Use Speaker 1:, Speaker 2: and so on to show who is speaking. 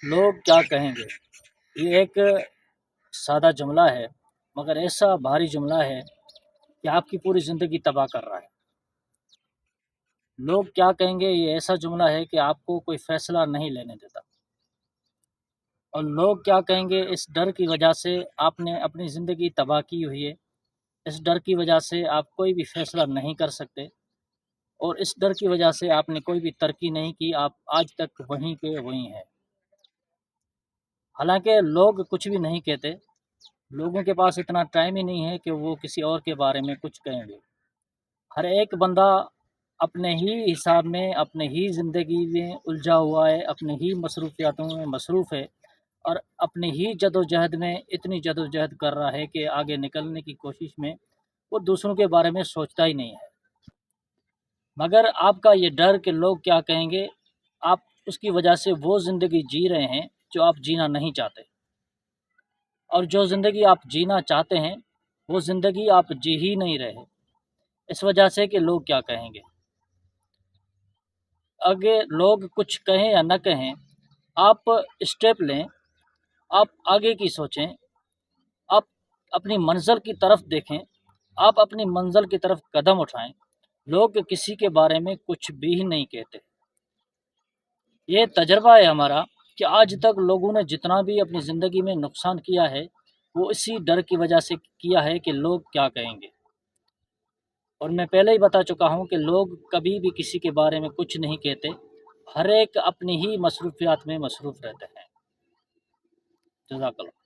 Speaker 1: لوگ کیا کہیں گے؟ یہ ایک سادہ جملہ ہے، مگر ایسا بھاری جملہ ہے کہ آپ کی پوری زندگی تباہ کر رہا ہے۔ لوگ کیا کہیں گے یہ ایسا جملہ ہے کہ آپ کو کوئی فیصلہ نہیں لینے دیتا، اور لوگ کیا کہیں گے اس ڈر کی وجہ سے آپ نے اپنی زندگی تباہ کی ہوئی ہے۔ اس ڈر کی وجہ سے آپ کوئی بھی فیصلہ نہیں کر سکتے، اور اس ڈر کی وجہ سے آپ نے کوئی بھی ترقی نہیں کی، آپ آج تک وہیں کے وہیں ہیں۔ حالانکہ لوگ کچھ بھی نہیں کہتے، لوگوں کے پاس اتنا ٹائم ہی نہیں ہے کہ وہ کسی اور کے بارے میں کچھ کہیں گے۔ ہر ایک بندہ اپنے ہی حساب میں، اپنے ہی زندگی میں الجھا ہوا ہے، اپنے ہی مصروفیاتوں میں مصروف ہے، اور اپنی ہی جد و جہد میں اتنی جد و جہد کر رہا ہے کہ آگے نکلنے کی کوشش میں وہ دوسروں کے بارے میں سوچتا ہی نہیں ہے۔ مگر آپ کا یہ ڈر کہ لوگ کیا کہیں گے، آپ اس کی وجہ سے وہ زندگی جی رہے ہیں جو آپ جینا نہیں چاہتے، اور جو زندگی آپ جینا چاہتے ہیں وہ زندگی آپ جی ہی نہیں رہے، اس وجہ سے کہ لوگ کیا کہیں گے۔ اگر لوگ کچھ کہیں یا نہ کہیں، آپ اسٹیپ لیں، آپ آگے کی سوچیں، آپ اپنی منزل کی طرف دیکھیں، آپ اپنی منزل کی طرف قدم اٹھائیں۔ لوگ کسی کے بارے میں کچھ بھی نہیں کہتے۔ یہ تجربہ ہے ہمارا کہ آج تک لوگوں نے جتنا بھی اپنی زندگی میں نقصان کیا ہے وہ اسی ڈر کی وجہ سے کیا ہے کہ لوگ کیا کہیں گے۔ اور میں پہلے ہی بتا چکا ہوں کہ لوگ کبھی بھی کسی کے بارے میں کچھ نہیں کہتے، ہر ایک اپنی ہی مصروفیات میں مصروف رہتے ہیں۔ جزاک اللہ۔